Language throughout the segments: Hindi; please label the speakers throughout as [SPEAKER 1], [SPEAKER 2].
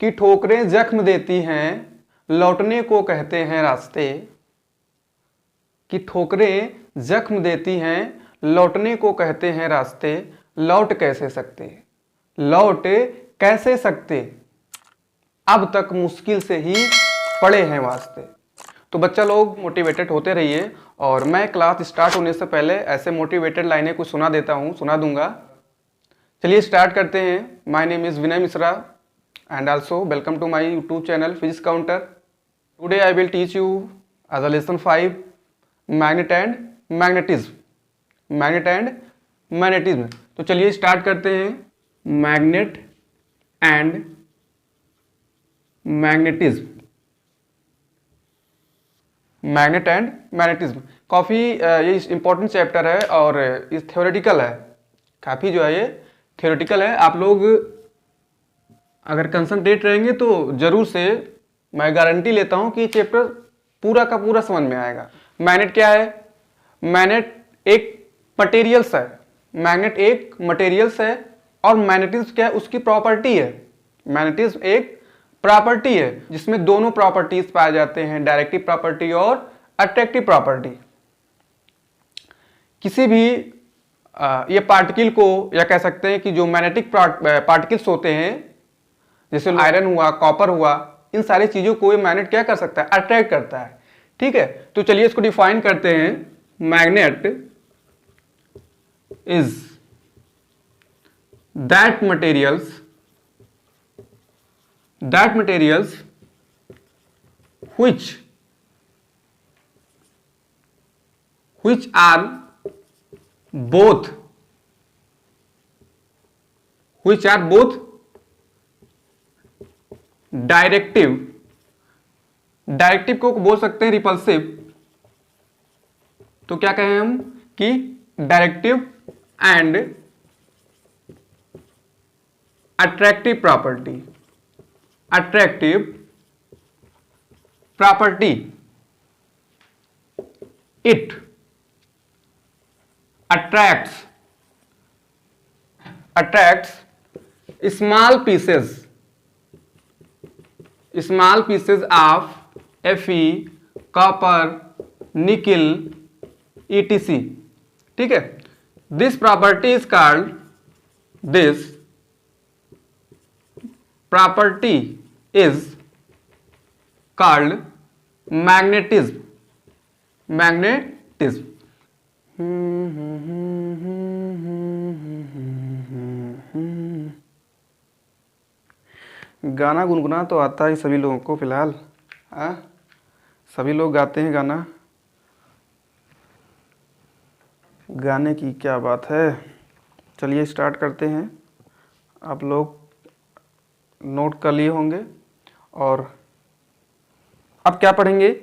[SPEAKER 1] कि ठोकरें जख्म देती हैं, लौटने को कहते हैं रास्ते। कि ठोकरें जख्म देती हैं, लौटने को कहते हैं रास्ते। लौट कैसे सकते, लौट कैसे सकते, अब तक मुश्किल से ही पड़े हैं वास्ते। तो बच्चा लोग मोटिवेटेड होते रहिए, और मैं क्लास स्टार्ट होने से पहले ऐसे मोटिवेटेड लाइनें कुछ सुना दूंगा। चलिए स्टार्ट करते हैं। My name is Vinay Mishra and also welcome to my YouTube channel physics counter. Today I will teach you as a lesson 5 magnet and magnetism. Magnet and magnetism. तो चलिए स्टार्ट करते हैं। Magnet and magnetism. Magnet and magnetism काफ़ी ये इंपॉर्टेंट चैप्टर है और इस थ्योरेटिकल है, काफ़ी जो है ये थ्योरेटिकल है। आप लोग अगर कंसंट्रेट रहेंगे तो जरूर से मैं गारंटी लेता हूं कि ये चैप्टर पूरा का पूरा समझ में आएगा। मैग्नेट क्या है? मैग्नेट एक मटेरियल्स है। मैग्नेट एक मटेरियल्स है और मैग्नेटिज्म क्या है? उसकी प्रॉपर्टी है। मैग्नेटिज्म एक प्रॉपर्टी है जिसमें दोनों प्रॉपर्टीज पाए जाते हैं, डायरेक्टिव प्रॉपर्टी और अट्रैक्टिव प्रॉपर्टी। किसी भी ये पार्टिकल को, या कह सकते हैं कि जो मैग्नेटिक पार्टिकल्स होते हैं, जैसे आयरन हुआ, कॉपर हुआ, इन सारी चीजों को ये मैग्नेट क्या कर सकता है? अट्रैक्ट करता है। ठीक है, तो चलिए इसको डिफाइन करते हैं। Magnet is that materials which are both directive को बोल सकते हैं रिपल्सिव। तो क्या कहें हम कि directive and attractive property. It attracts small pieces of Fe, copper, nickel, etc. ठीक है, this property is called magnetism। गाना गुनगुना तो आता है सभी लोगों को फिलहाल, सभी लोग गाते हैं गाना। गाने की क्या बात है। चलिए स्टार्ट करते हैं। आप लोग नोट कर लिए होंगे। और अब क्या पढ़ेंगे?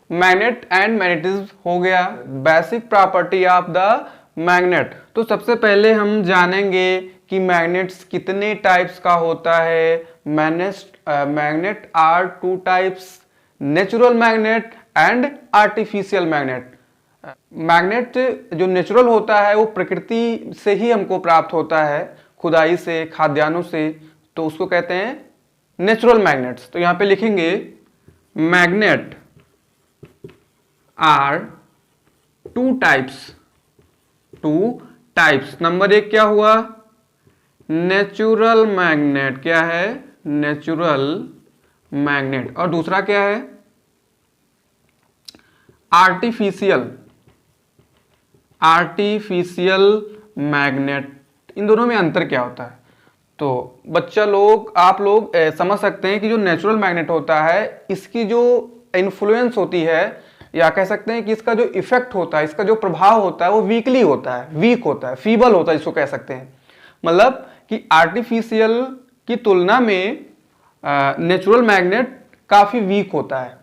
[SPEAKER 1] मैग्नेट एंड मैग्नेटिज्म हो गया, basic property of the magnet. तो सबसे पहले हम जानेंगे कि मैग्नेट्स कितने टाइप्स का होता है। Magnet are 2 types, natural magnet and artificial magnet. Magnet जो नेचुरल होता है वो प्रकृति से ही हमको प्राप्त होता है, खुदाई से, खाद्यान्नों से, तो उसको कहते हैं नेचुरल मैग्नेट्स। तो यहां पे लिखेंगे मैग्नेट आर 2 टाइप्स। नंबर 1 क्या हुआ? Natural magnet. क्या है? Natural magnet. और दूसरा क्या है? Artificial magnet. इन दोनों में अंतर क्या होता है? तो बच्चा लोग, आप लोग समझ सकते हैं कि जो नेचुरल मैग्नेट होता है, इसकी जो इन्फ्लुएंस होती है, या कह सकते हैं कि इसका जो इफेक्ट होता है, इसका जो प्रभाव होता है, वो वीक होता है, फीबल होता है, इसको कह सकते हैं। मतलब कि आर्टिफिशियल की तुलना में नेचुरल मैग्नेट काफी वीक होता है।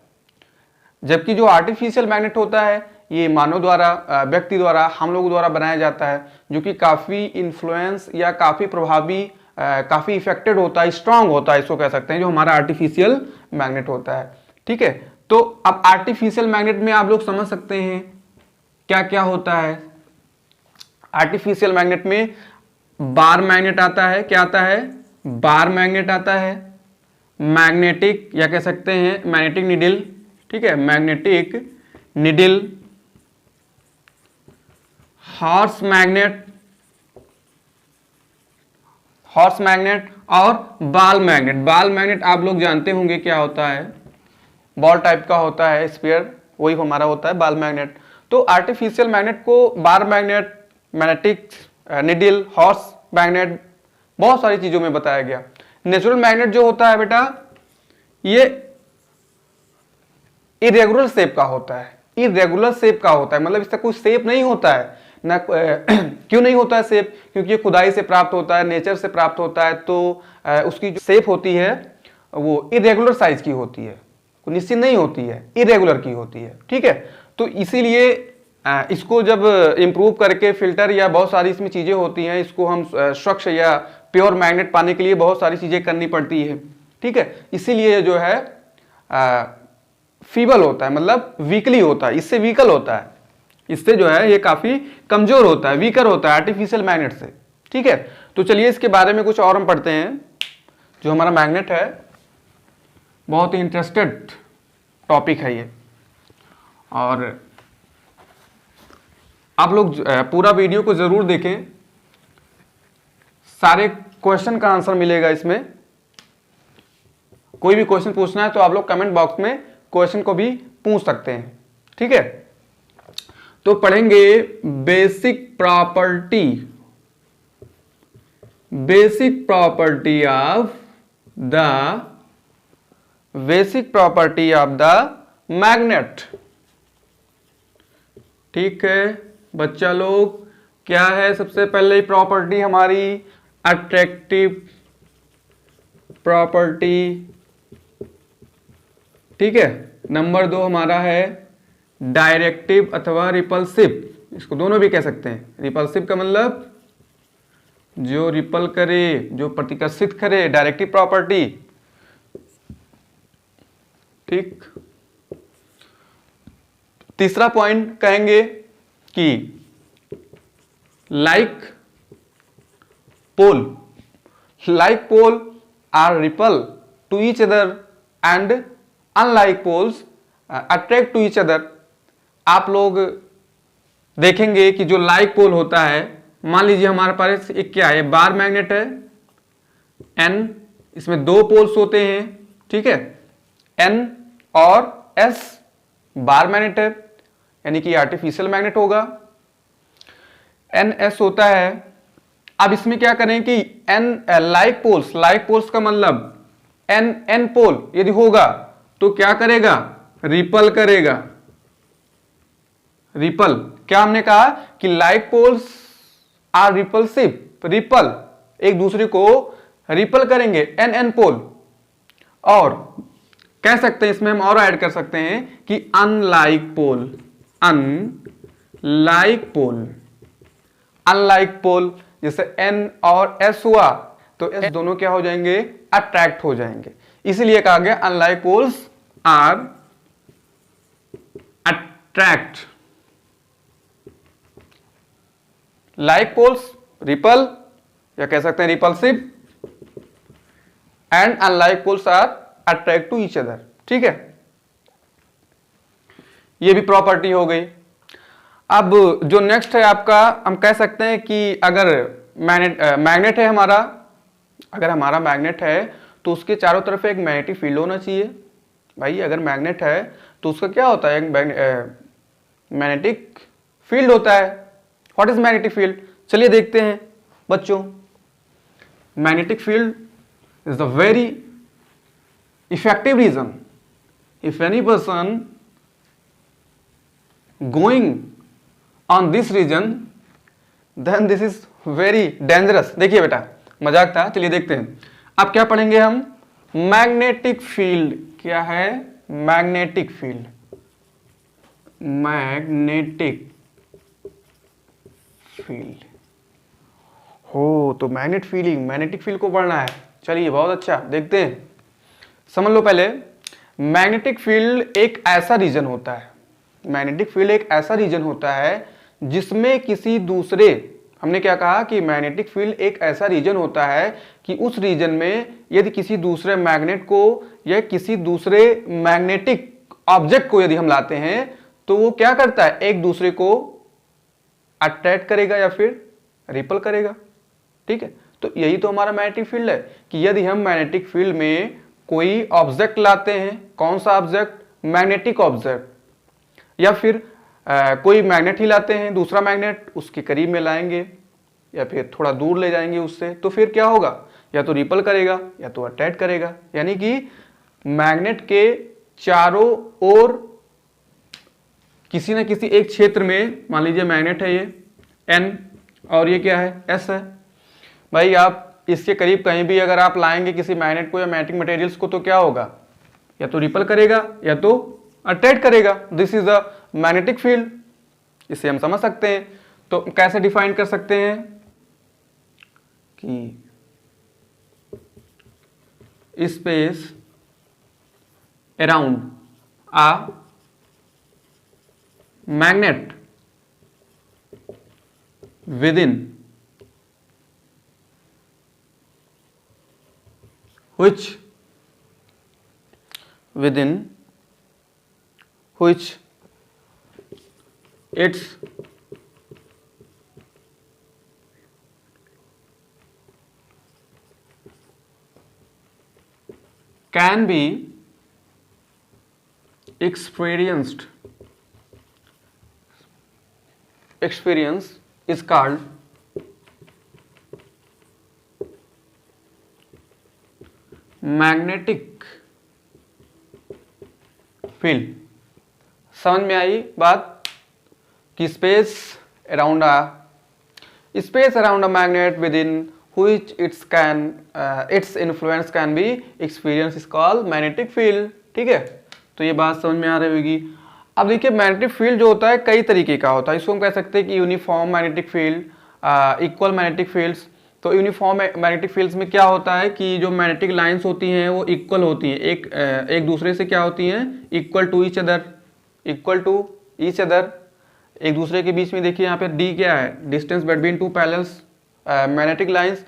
[SPEAKER 1] जबकि जो आर्टिफिशियल मैग्नेट होता है, ये मानव द्वारा, व्यक्ति द्वारा, हम लोग द्वारा बनाया जाता है, जो कि काफी इन्फ्लुएंस या काफी प्रभावी, काफी इफेक्टेड होता है, स्ट्रांग होता है, इसको कह सकते हैं, जो हमारा आर्टिफिशियल मैग्नेट होता है। ठीक है, तो अब आर्टिफिशियल मैग्नेट में आप लोग समझ सकते हैं क्या क्या होता है। आर्टिफिशियल मैग्नेट में बार मैग्नेट आता है। क्या आता है? बार मैग्नेट आता है। मैग्नेटिक या कह सकते हैं मैग्नेटिक नीडल, ठीक है, magnetic needle, horse magnet, horse magnet और बॉल मैग्नेट। बॉल मैग्नेट आप लोग जानते होंगे क्या होता है, बॉल टाइप का होता है, स्फीयर, वही हमारा होता है बॉल मैग्नेट। तो आर्टिफिशियल मैग्नेट को bar magnet, magnetic needle, horse magnet, बहुत सारी चीजों में बताया गया। नेचुरल मैग्नेट जो होता है बेटा, ये इरेगुलर शेप का होता है, इरेगुलर शेप का होता है, मतलब इसका कोई शेप नहीं होता है ना। क्यों नहीं होता है शेप? क्योंकि ये खुदाई से प्राप्त होता है, नेचर से प्राप्त होता है, तो उसकी जो शेप होती है वो इरेगुलर साइज की होती है, निश्चित नहीं होती है, इरेगुलर की होती है, ठीक है। तो इसीलिए इसको जब इम्प्रूव करके फिल्टर या बहुत सारी इसमें चीजें होती हैं, इसको हम स्वच्छ या प्योर मैग्नेट पाने के लिए बहुत सारी चीजें करनी पड़ती है, ठीक है। इसीलिए जो है फीबल होता है, मतलब वीकली होता है, इससे वीकल होता है, इससे जो है ये काफी कमजोर होता है, वीकर होता है आर्टिफिशियल मैग्नेट से, ठीक है। तो चलिए इसके बारे में कुछ और हम पढ़ते हैं। जो हमारा मैग्नेट है, बहुत ही इंटरेस्टेड टॉपिक है ये, और आप लोग पूरा वीडियो को जरूर देखें, सारे क्वेश्चन का आंसर मिलेगा इसमें। कोई भी क्वेश्चन पूछना है तो आप लोग कमेंट बॉक्स में क्वेश्चन को भी पूछ सकते हैं, ठीक है। तो पढ़ेंगे basic property, basic property of the, basic property of the magnet, ठीक है बच्चा लोग। क्या है सबसे पहले प्रॉपर्टी हमारी? अट्रैक्टिव प्रॉपर्टी, ठीक है। नंबर 2 हमारा है डायरेक्टिव अथवा रिपल्सिव, इसको दोनों भी कह सकते हैं। रिपल्सिव का मतलब जो रिपल करे, जो प्रतिकर्षित करे, डायरेक्टिव प्रॉपर्टी, ठीक। तीसरा पॉइंट कहेंगे कि like pole, like pole are repel to each other and unlike poles attract to each other. आप लोग देखेंगे कि जो लाइक पोल होता है, मान लीजिए हमारे पास एक क्या है, बार मैग्नेट है, एन, इसमें 2 पोल्स होते हैं, ठीक है, एन और एस, बार मैग्नेट है, यानी कि आर्टिफिशियल मैग्नेट होगा। एन एस होता है। अब इसमें क्या करें कि N like poles, like poles का मतलब एन एन पोल यदि होगा तो क्या करेगा? रिपल करेगा। रिपल, क्या हमने कहा कि like poles are repulsive, repel, एक दूसरे को रिपल करेंगे, एन एन पोल। और कह सकते हैं इसमें हम और ऐड कर सकते हैं कि अनलाइक पोल, अनलाइक पोल, अनलाइक पोल, जैसे एन और एस हुआ तो एस दोनों क्या हो जाएंगे? अट्रैक्ट हो जाएंगे। इसलिए कहा गया unlike poles are attract, like poles repel या कह सकते हैं repulsive, and unlike poles are attract to each other, ठीक है। ये भी प्रॉपर्टी हो गई। अब जो नेक्स्ट है आपका, हम कह सकते हैं कि अगर मैग्नेट है हमारा, अगर हमारा मैग्नेट है तो उसके चारों तरफ एक मैग्नेटिक फील्ड होना चाहिए। भाई अगर मैग्नेट है तो उसका क्या होता है? एक मैग्नेटिक फील्ड होता है। What is magnetic field? चलिए देखते हैं बच्चों। Magnetic field is the very effective region if any person going on this region then this is very dangerous। देखिए बेटा मजाक था, चलिए देखते हैं। अब क्या पढ़ेंगे हम? Magnetic field. क्या है? मैग्नेटिक फील्ड, मैग्नेटिक फील्ड हो तो मैग्नेट फील्डिंग, मैग्नेटिक फील्ड को पढ़ना है। चलिए बहुत अच्छा, देखते हैं, समझ लो पहले। मैग्नेटिक फील्ड एक ऐसा रीजन होता है, मैग्नेटिक फील्ड एक ऐसा रीजन होता है जिसमें किसी दूसरे हमने क्या कहा कि मैग्नेटिक फील्ड एक ऐसा रीजन होता है कि उस रीजन में यदि किसी दूसरे मैग्नेट को या किसी दूसरे मैग्नेटिक ऑब्जेक्ट को यदि हम लाते हैं तो वो क्या करता है, एक दूसरे को अट्रैक्ट करेगा या फिर रिपल करेगा। ठीक है, तो यही तो हमारा मैग्नेटिक फील्ड है कि यदि हम मैग्नेटिक फील्ड में कोई ऑब्जेक्ट लाते हैं, कौन सा ऑब्जेक्ट, मैग्नेटिक ऑब्जेक्ट, या फिर कोई मैग्नेट ही लाते हैं, दूसरा मैग्नेट उसके करीब में लाएंगे या फिर थोड़ा दूर ले जाएंगे उससे, तो फिर क्या होगा, या तो रिपल करेगा या तो अट्रैक्ट करेगा। यानी कि मैग्नेट के चारों ओर किसी न किसी एक क्षेत्र में, मान लीजिए मैग्नेट है ये N और ये क्या है S है, भाई आप इसके करीब कहीं भी अगर आप लाएंगे किसी मैग्नेट को या मैग्नेटिक मटेरियल्स को तो क्या होगा, या तो रिपल करेगा या तो अट्रैक्ट करेगा। This is the magnetic field, इसे हम समझ सकते हैं। तो कैसे डिफाइन कर सकते हैं कि space around a magnet within which its can be experienced, experience is called magnetic field. समझ में आई बात कि space around a magnet within which its influence can be experience is called magnetic field. ठीक है, तो ये बात समझ में आ रही होगी। अब देखिए मैग्नेटिक फील्ड जो होता है कई तरीके का होता है, इसको हम कह सकते हैं कि uniform magnetic field, equal magnetic fields. तो यूनिफॉर्म मैग्नेटिक फील्ड्स में क्या होता है कि जो मैग्नेटिक लाइंस होती हैं वो इक्वल होती हैं, एक दूसरे से क्या होती हैं, इक्वल टू ईच अदर, एक दूसरे के बीच में। देखिए यहाँ पे डी क्या है, distance between to parallels magnetic lines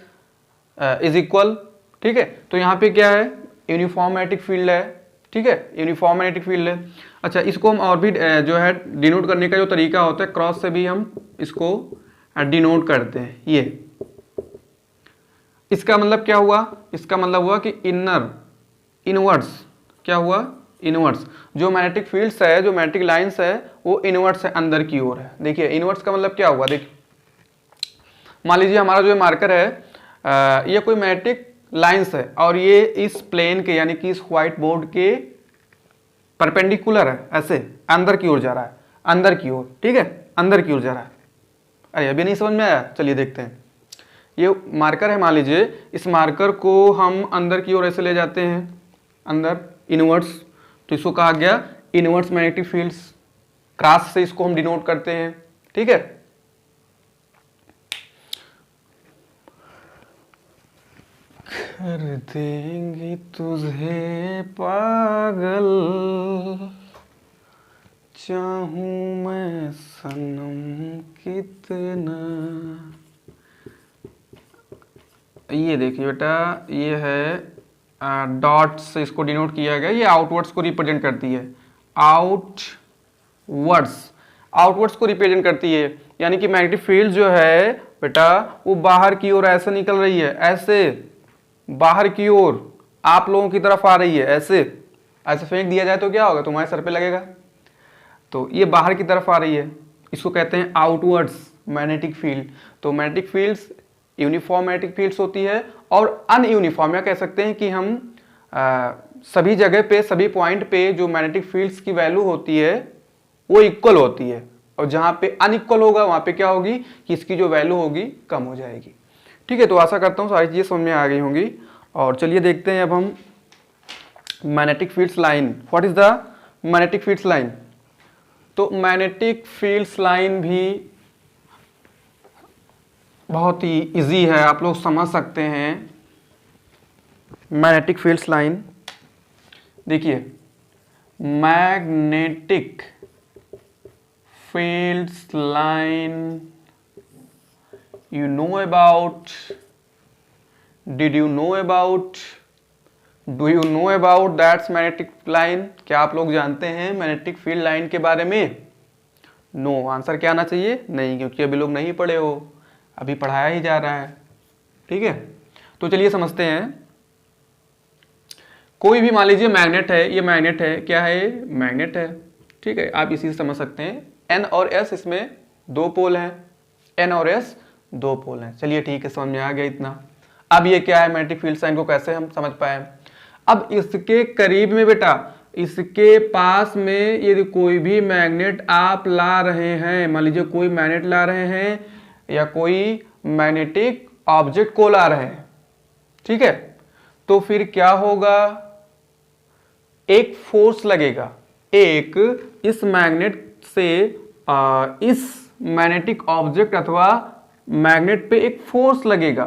[SPEAKER 1] is equal. ठीक है, तो यहाँ पे क्या है, यूनिफॉर्म मैग्नेटिक फील्ड है। ठीक है, यूनिफॉर्म मैग्नेटिक फील्ड है। अच्छा, इसको हम और भी जो है डिनोट करने का जो तरीका होता है, क्रॉस से भी हम इसको डिनोट करते हैं। ये इसका मतलब क्या हुआ, इसका मतलब हुआ कि इनवर्स क्या हुआ, इनवर्स जो मैग्नेटिक फील्ड्स है, जो मैग्नेटिक लाइंस है वो इनवर्स है, अंदर की ओर है। देखिए इनवर्स का मतलब क्या हुआ, देखिए मान लीजिए हमारा जो मार्कर है ये कोई मैग्नेटिक लाइंस है और ये इस प्लेन के यानी कि इस व्हाइट बोर्ड के परपेंडिकुलर है, ऐसे अंदर की ओर जा रहा है, अंदर की ओर। ठीक है, अंदर की ओर जा रहा है। अरे अभी नहीं समझ में आया, चलिए देखते हैं। ये मार्कर है, मान लीजिए इस मार्कर को हम अंदर की ओर ऐसे ले जाते हैं, अंदर इनवर्स, तो इसको कहा गया इनवर्स मैग्नेटिक फील्ड्स। क्रॉस से इसको हम डिनोट करते हैं। ठीक है, कर देंगे तुझे पागल, चाहूं मैं सनम कितना। ये देखिए बेटा, ये है डॉट से इसको डिनोट किया गया, ये आउटवर्ड्स को रिप्रेजेंट करती है, आउटवर्ड्स को रिप्रेजेंट करती है। यानी कि मैग्नेटिक फील्ड जो है बेटा वो बाहर की ओर ऐसे निकल रही है, ऐसे बाहर की ओर आप लोगों की तरफ आ रही है, ऐसे ऐसे फेंक दिया जाए तो क्या होगा, तुम्हारे सर पे लगेगा। तो ये बाहर की तरफ आ रही है, इसको कहते हैं आउटवर्ड्स मैग्नेटिक फील्ड। तो magnetic fields uniform magnetic fields होती है और अनयूनिफॉर्म, या कह सकते हैं कि हम सभी जगह पे, सभी पॉइंट पे जो मैग्नेटिक फील्ड्स की वैल्यू होती है वो इक्वल होती है, और जहां पे अनइक्वल होगा वहां पे क्या होगी कि इसकी जो वैल्यू होगी कम हो जाएगी। ठीक है, तो आशा करता हूँ सारी चीज़ें समझ में आ गई होंगी। और चलिए देखते हैं अब हम magnetic fields line. What is the magnetic fields line? तो मैग्नेटिक फील्ड्स लाइन भी बहुत ही इजी है, आप लोग समझ सकते हैं। मैग्नेटिक फील्ड्स लाइन देखिए, magnetic fields line you know about, did you know about, do you know about that's magnetic line? क्या आप लोग जानते हैं मैग्नेटिक फील्ड लाइन के बारे में? नो आंसर क्या आना चाहिए? नहीं, क्योंकि अभी लोग नहीं पढ़े हो, अभी पढ़ाया ही जा रहा है। ठीक है, तो चलिए समझते हैं। कोई भी मान लीजिए मैग्नेट है, ये मैग्नेट है, क्या है? मैग्नेट है। ठीक है, आप इसी से समझ सकते हैं। एन और एस इसमें दो पोल हैं, एन और एस दो पोल हैं। चलिए ठीक है, समझ में आ गया इतना। अब ये क्या है, मैग्नेटिक फील्ड साइन को कैसे हम समझ पाए? अब इसके करीब में बेटा, इसके पास में यदि कोई भी मैग्नेट आप ला रहे हैं, मान लीजिए कोई मैग्नेट ला रहे हैं या कोई मैग्नेटिक ऑब्जेक्ट को ला रहे हैं, ठीक है, तो फिर क्या होगा? एक फोर्स लगेगा, एक इस मैग्नेट से इस मैग्नेटिक ऑब्जेक्ट अथवा मैग्नेट पे एक फोर्स लगेगा,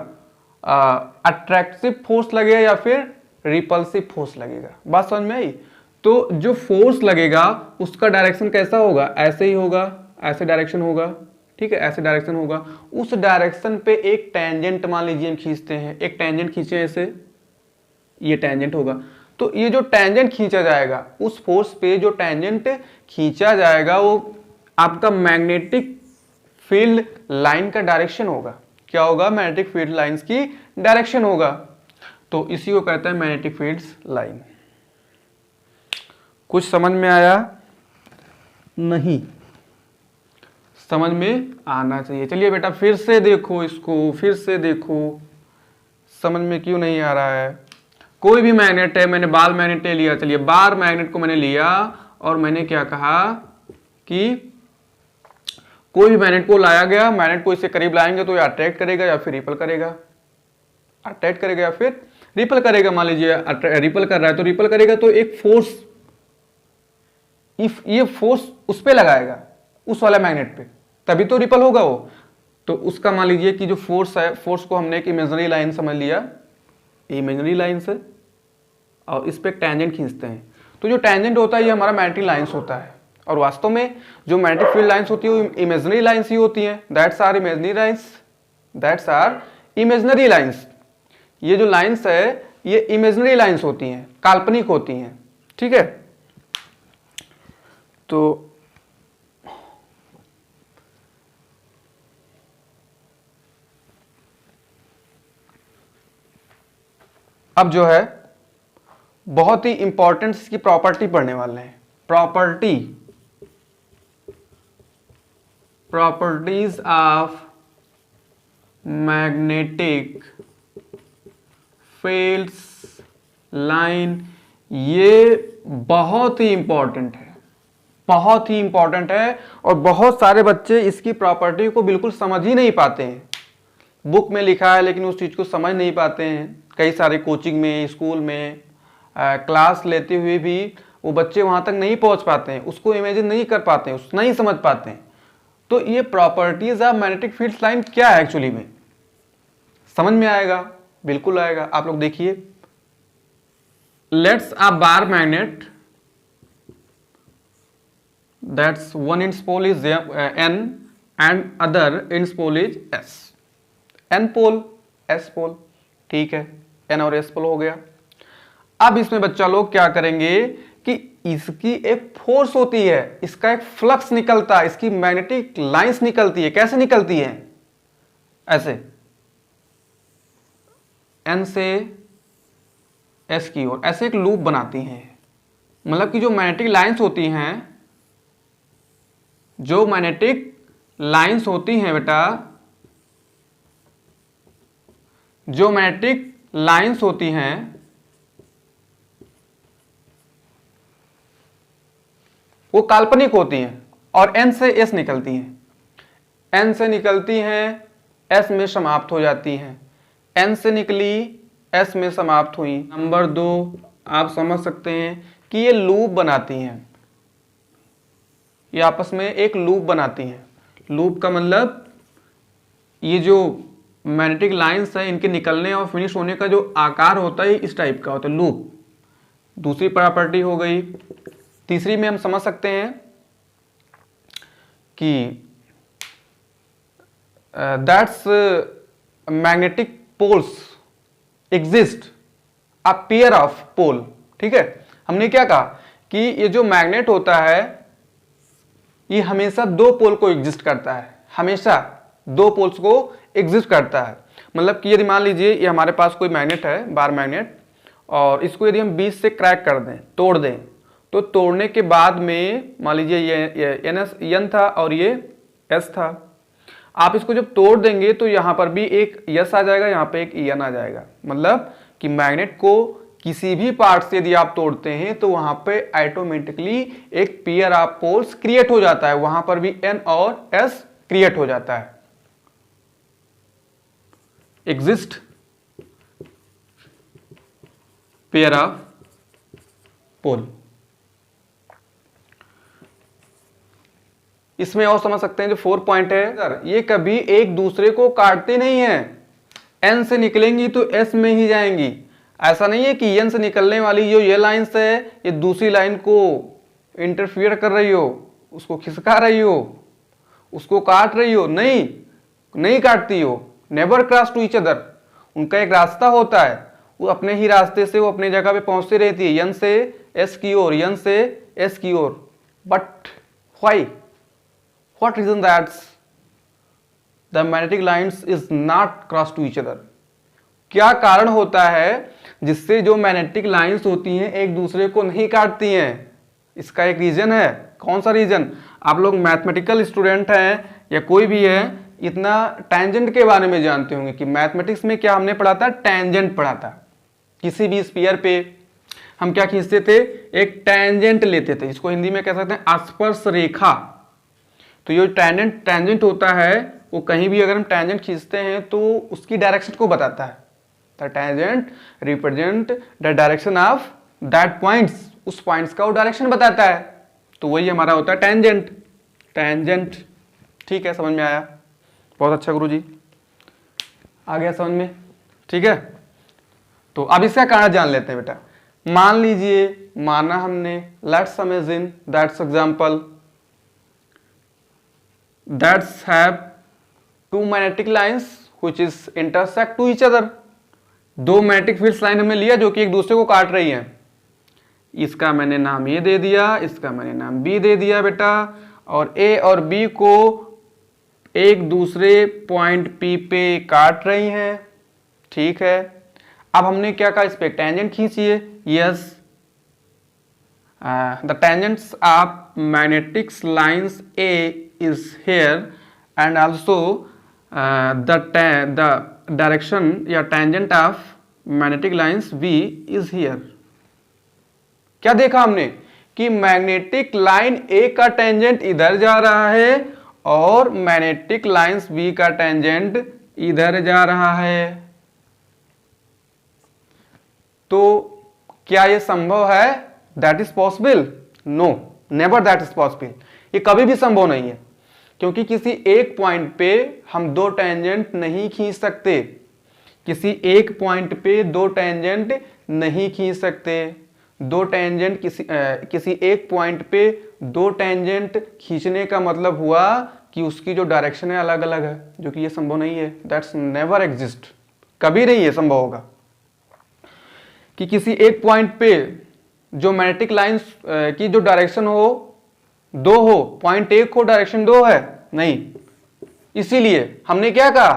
[SPEAKER 1] अट्रैक्टिव फोर्स लगेगा या फिर रिपल्सिव फोर्स लगेगा। बात समझ में आई? तो जो फोर्स लगेगा उसका डायरेक्शन कैसा होगा? ऐसे ही होगा, ऐसे डायरेक्शन होगा। ठीक है, ऐसे डायरेक्शन होगा। उस डायरेक्शन पे एक टेंजेंट मान लीजिए हम खींचते हैं, एक टेंजेंट खींचे ऐसे, ये टेंजेंट होगा। तो ये जो टेंजेंट खींचा जाएगा, उस फोर्स पे जो टेंजेंट खींचा जाएगा वो आपका मैग्नेटिक फील्ड लाइन का डायरेक्शन होगा। क्या होगा? मैग्नेटिक फील्ड लाइंस की डायरेक्शन होगा। तो इसी को कहते हैं मैग्नेटिक फील्ड लाइन। कुछ समझ में आया? नहीं, समझ में आना चाहिए। चलिए बेटा फिर से देखो इसको, फिर से देखो, समझ में क्यों नहीं आ रहा है? कोई भी मैग्नेट है, मैंने बाल मैग्नेट ले लिया, चलिए बार मैग्नेट को मैंने लिया और मैंने क्या कहा कि कोई भी मैग्नेट को लाया गया, मैग्नेट को इससे करीब लाएंगे तो ये अट्रैक्ट करेगा या फिर रिपल करेगा, अट्रैक्ट करेगा या फिर रिपल करेगा। मान लीजिए रिपल कर रहा है तो रिपल करेगा, तो एक फोर्स, इफ ये फोर्स उस पे लगाएगा, उस वाला मैग्नेट पे, तभी तो रिपल होगा वो। तो उसका मान लीजिए कि जो फोर्स है, फोर्स को हमने एक इमेजिनरी लाइन समझ लिया, इमेजिनरी लाइन से, और इस पे एक टेंजेंट खींचते हैं। तो जो टेंजेंट होता है ये हमारा मैग्नेटिक लाइंस होता है, और वास्तव में जो मैग्नेटिक फील्ड लाइंस होती है वो इमेजिनरी लाइंस ही होती हैं। That's are imaginary lines, that's are imaginary lines. ये जो लाइंस है ये इमेजिनरी लाइंस होती हैं, काल्पनिक होती हैं। ठीक है, तो अब जो है बहुत ही इंपॉर्टेंट इसकी प्रॉपर्टी पढ़ने वाले हैं। Properties of magnetic fields line, ये बहुत ही इंपॉर्टेंट है, बहुत ही इंपॉर्टेंट है। और बहुत सारे बच्चे इसकी प्रॉपर्टी को बिल्कुल समझ ही नहीं पाते हैं। बुक में लिखा है लेकिन उस चीज को समझ नहीं पाते हैं। कई सारे कोचिंग में, स्कूल में क्लास लेते हुए भी वो बच्चे वहां तक नहीं पहुंच पाते हैं, उसको इमेजिन नहीं कर पाते हैं, उसको नहीं समझ पाते हैं। तो ये properties of magnetic field line क्या है एक्चुअली में, समझ में आएगा? बिल्कुल आएगा। आप लोग देखिए, let's a bar magnet that's one inch pole is N and other inch pole is S। N pole, S pole, ठीक है, N और S पोल हो गया। अब इसमें बच्चा लोग क्या करेंगे कि इसकी एक फोर्स होती है, इसका एक फ्लक्स निकलता है, इसकी मैग्नेटिक लाइंस निकलती है। कैसे निकलती है? ऐसे, N से S की ओर ऐसे एक लूप बनाती हैं। मतलब कि जो मैग्नेटिक लाइंस होती हैं, जो मैग्नेटिक लाइंस होती हैं बेटा, जो मैग्नेटिक लाइंस होती हैं वो काल्पनिक होती हैं और N से S निकलती हैं। N से निकलती हैं, S में समाप्त हो जाती हैं। N से निकली, S में समाप्त हुई। नंबर 2, आप समझ सकते हैं कि ये लूप बनाती हैं, ये आपस में एक लूप बनाती हैं। लूप का मतलब ये जो मैग्नेटिक लाइंस है, इनके निकलने और फिनिश होने का जो आकार होता है इस टाइप का होता है, लूप। दूसरी प्रॉपर्टी हो गई। तीसरी में हम समझ सकते हैं कि that's magnetic poles exist a pair of pole. ठीक है, हमने क्या कहा कि ये जो मैग्नेट होता है ये हमेशा दो पोल को एग्जिस्ट करता है, हमेशा दो पोल्स को एग्जिस्ट करता है। मतलब कि यदि मान लीजिए ये हमारे पास कोई मैग्नेट है, बार मैग्नेट, और इसको यदि हम बीच से क्रैक कर दें, तोड़ दें, तो तोड़ने के बाद में मान लीजिए ये एन था और ये एस था। आप इसको जब तोड़ देंगे तो यहाँ पर भी एक यस आ जाएगा, यहाँ पे एक एन आ जाएगा। मतलब कि मैग्नेट को किसी भी पार्ट से यदि आप तोड़ते हैं तो वहां पे ऑटोमेटिकली एक पेयर ऑफ पोल्स क्रिएट हो जाता है, वहां पर भी एन और एस क्रिएट हो जाता है। एग्जिस्ट पेयर ऑफ पोल। इसमें और समझ सकते हैं जो 4 पॉइंट है सर, ये कभी एक दूसरे को काटते नहीं है। एन से निकलेंगी तो एस में ही जाएंगी। ऐसा नहीं है कि एन से निकलने वाली जो ये लाइन है ये दूसरी लाइन को इंटरफियर कर रही हो, उसको खिसका रही हो, उसको काट रही हो, नहीं, नहीं काटती हो। Never cross to each other. उनका एक रास्ता होता है, वो अपने ही रास्ते से वो अपने जगह पे पहुंचती रहती है, एन से एस की ओर, एन से एस की ओर। But why, what reason that the magnetic lines is not cross to each other? क्या कारण होता है जिससे जो मैग्नेटिक लाइंस होती हैं एक दूसरे को नहीं काटती हैं? इसका एक रीजन है। कौन सा रीजन? आप लोग मैथमेटिकल स्टूडेंट हैं या कोई भी है, इतना टेंजेंट के बारे में जानते होंगे कि मैथमेटिक्स में क्या हमने पढ़ा था, टेंजेंट पढ़ा था। किसी भी स्फीयर पे हम क्या खींचते थे, एक टेंजेंट लेते थे, इसको हिंदी में कह सकते हैं स्पर्श रेखा। तो ये टेंजेंट होता है वो कहीं भी अगर हम टेंजेंट खींचते हैं तो उसकी डायरेक्शन को बताता है। The tangent represent the direction of that points, उस पॉइंट्स का वो डायरेक्शन बताता है। तो वही हमारा होता है टेंजेंट। टेंजेंट, ठीक है, समझ में आया? बहुत अच्छा गुरुजी, आ गया समझ में? ठीक है, तो अब इसका कारण जान लेते हैं बेटा। मान लीजिए, माना हमने, let's imagine that's example that have two magnetic lines which is intersect to each other। दो मैग्नेटिक फील्ड लाइन हमने लिया जो कि एक दूसरे को काट रही हैं। इसका मैंने नाम ए दे दिया, इसका मैंने नाम बी दे दिया बेटा, और ए और बी को एक दूसरे पॉइंट पी पे काट रही हैं। ठीक है, अब हमने क्या कहा, इस पे टेंजेंट खींचिए। Yes, the tangents of magnetic lines A is here and also the direction या tangent of magnetic lines B is here। क्या देखा हमने कि मैग्नेटिक लाइन A का टेंजेंट इधर जा रहा है और मैग्नेटिक लाइंस B का टेंजेंट इधर जा रहा है। तो क्या यह संभव है? That is possible? No, never that is possible। ये कभी भी संभव नहीं है, क्योंकि किसी एक पॉइंट पे हम दो टेंजेंट नहीं खींच सकते। किसी एक पॉइंट पे दो टेंजेंट नहीं खींच सकते। दो टेंजेंट किसी एक पॉइंट पे दो टेंजेंट खींचने का मतलब हुआ कि उसकी जो डायरेक्शन है अलग अलग है, जो कि ये संभव नहीं है। दैट्स नेवर एग्जिस्ट, कभी नहीं ये संभव होगा कि किसी एक पॉइंट पे जो मैग्नेटिक लाइंस की जो डायरेक्शन हो दो हो, पॉइंट एक हो डायरेक्शन दो है, नहीं। इसीलिए हमने क्या कहा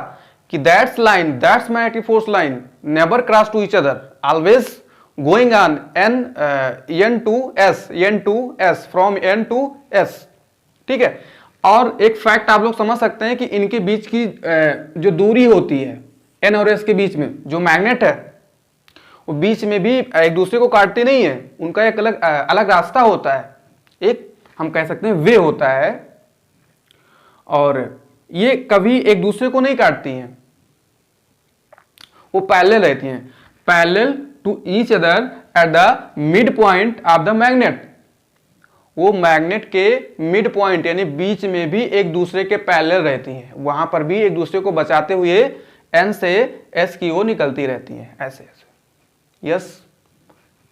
[SPEAKER 1] कि that's line, that's magnetic force line never cross to each other, always going on N to S, from N to S. ठीक है, और एक फैक्ट आप लोग समझ सकते हैं कि इनके बीच की जो दूरी होती है एन और एस के बीच में, जो मैग्नेट है वो बीच में भी एक दूसरे को काटते नहीं है, उनका एक अलग रास्ता होता है, एक हम कह सकते हैं वे होता है, और ये कभी एक दूसरे को नहीं काटती हैं, वो पैरेलल रहती हैं, parallel to each other at the mid point of the magnet. वो मैग्नेट के मिड पॉइंट यानी बीच में भी एक दूसरे के पैरेलल रहती हैं, वहां पर भी एक दूसरे को बचाते हुए एन से एस की ओर निकलती रहती हैं, ऐसे ऐसे। यस,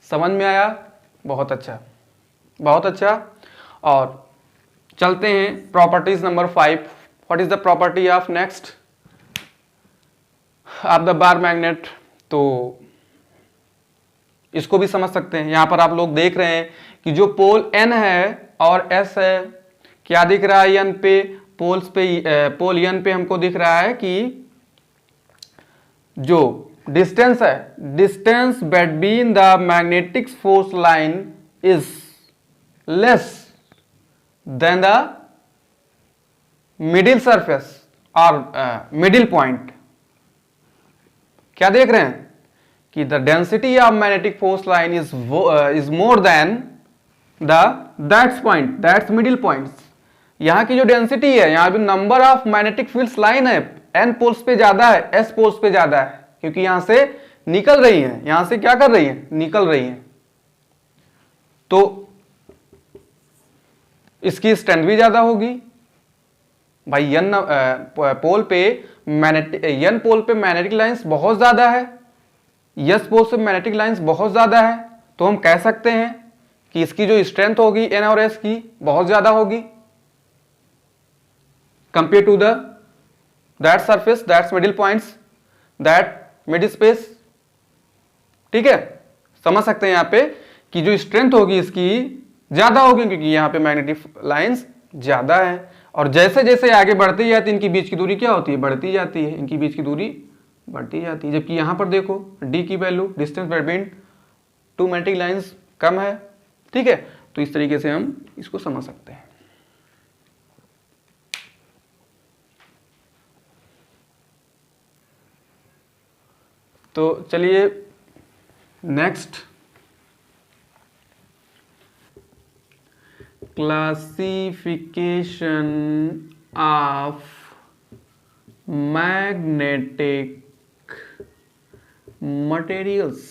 [SPEAKER 1] समझ में आया? बहुत अच्छा, बहुत अच्छा। और चलते हैं properties number 5 what is the property of next of the bar magnet, तो इसको भी समझ सकते हैं। यहां पर आप लोग देख रहे हैं कि जो पोल N है और S है, क्या दिख रहा है N पे, पोल्स पे, पोल N पे हमको दिख रहा है कि जो डिस्टेंस है, distance between the magnetic force line is less than the middle surface और मिडिल पॉइंट। क्या देख रहे हैं कि the density of magnetic force line is more than the that's point, that's middle points. यहां की जो डेंसिटी है, यहां भी number of magnetic fields line है, N पोल्स पे ज्यादा है, S पोल्स पे ज्यादा है, क्योंकि यहां से निकल रही है, यहां से क्या कर रही है, निकल रही है। तो इसकी स्ट्रेंथ भी ज्यादा होगी भाई। N पोल पे N पोल पे मैग्नेटिक लाइंस बहुत ज्यादा है, S पोल से मैग्नेटिक लाइंस बहुत ज्यादा है, तो हम कह सकते हैं कि इसकी जो स्ट्रेंथ होगी N और S की बहुत ज्यादा होगी compare to that surface, that's middle points, that mid space. ठीक है, समझ सकते हैं यहां पे कि जो स्ट्रेंथ होगी इसकी ज्यादा होगी, क्योंकि यहां पे मैग्नेटिक लाइंस ज्यादा है। और जैसे जैसे आगे बढ़ती जाती है, इनकी बीच की दूरी क्या होती है, बढ़ती जाती है, इनकी बीच की दूरी बढ़ती जाती है। जबकि यहां पर देखो D की value, distance between two magnetic lines, कम है। ठीक है, तो इस तरीके से हम इसको समझ सकते हैं। तो चलिए next, classification of magnetic materials.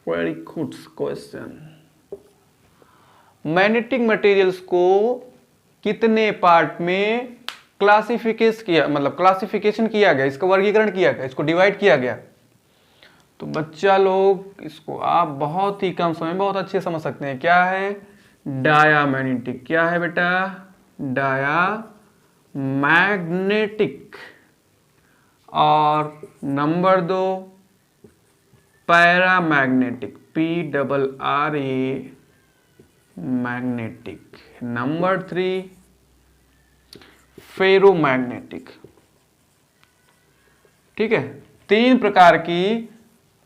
[SPEAKER 1] Very good question. Magnetic materials को कितने पार्ट में क्लासिफिकेशन किया गया, इसका वर्गीकरण किया गया, इसको डिवाइड किया गया। तो बच्चा लोग इसको आप बहुत ही कम समय बहुत अच्छे समझ सकते हैं। क्या है, डायामैग्नेटिक। क्या है बेटा, डायामैग्नेटिक। और number 2 paramagnetic, PRRA magnetic. Number 3 ferromagnetic. ठीक है, 3 प्रकार की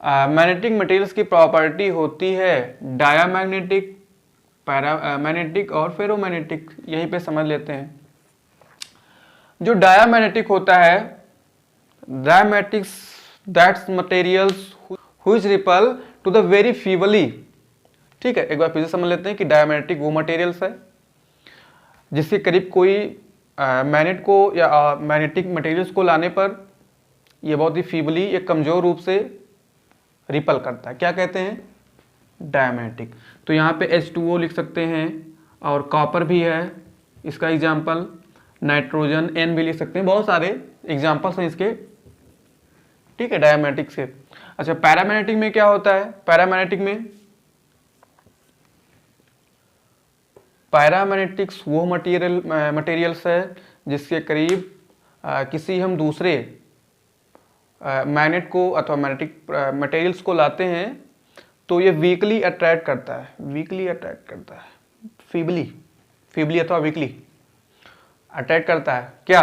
[SPEAKER 1] मैग्नेटिक मटेरियल्स की प्रॉपर्टी होती है, डायामैग्नेटिक, पैरामैग्नेटिक और फेरोमैग्नेटिक। यहीं पे समझ लेते हैं। जो डायामैग्नेटिक होता है, diamagnetics that's materials which repel to the very feebly. ठीक है, एक बार फिर से समझ लेते हैं कि डायमैग्नेटिक वो मटेरियल्स है जिसके करीब कोई मैग्नेट को या मैग्नेटिक मटेरियल्स को लाने पर ये बहुत ही फीबली, एक कमजोर रूप से रिपल करता है। क्या कहते हैं, डायमैग्नेटिक। तो यहाँ पे H2O लिख सकते हैं, और कॉपर भी है इसका एग्जाम्पल, नाइट्रोजन N भी लिख सकते हैं, बहुत सारे एग्जाम्पल्स हैं इसके। ठीक है, डायमैग्नेटिक से। अच्छा, पैरामैग्नेटिक में क्या होता है, पैरामैग्नेटिक्स वो मटेरियल्स है जिसके करीब किसी हम दूसरे मैग्नेट को अथवा मैग्नेटिक मटेरियल्स को लाते हैं तो ये वीकली अट्रैक्ट करता है, फीबली अथवा वीकली अट्रैक्ट करता है। क्या,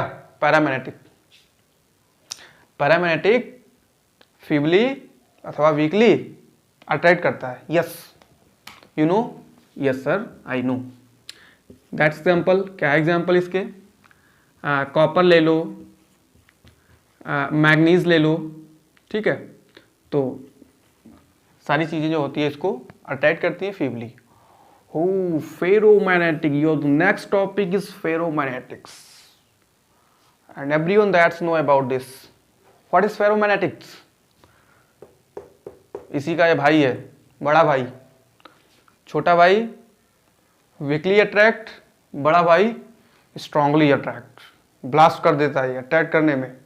[SPEAKER 1] पैरामैग्नेटिक फीबली अथवा वीकली अट्रैक्ट करता है। Yes, you know, yes sir, I know. That's example. क्या है एग्जाम्पल इसके, कॉपर ले लो, मैग्नीज ले लो। ठीक है, तो सारी चीजें जो होती है इसको अट्रैक्ट करती है feebly. Oh, ferromagnetic. Your next topic is ferromagnetics, and everyone that's know about this. What is ferromagnetics? इसी का ये भाई है, बड़ा भाई। छोटा भाई वीकली अट्रैक्ट, बड़ा भाई स्ट्रांगली अट्रैक्ट, ब्लास्ट कर देता है अट्रैक्ट करने में।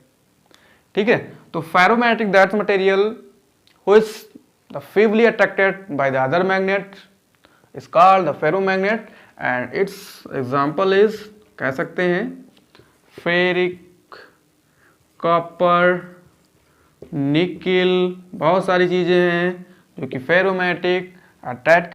[SPEAKER 1] ठीक है, तो ferromagnetic that's material which the feebly attracted by the other magnet is called the ferromagnet, and its example is, कह सकते हैं, फेरिक कॉपर, निकिल, बहुत सारी चीज़ें हैं जो कि फेरोमैग्नेटिक अट्रैक्ट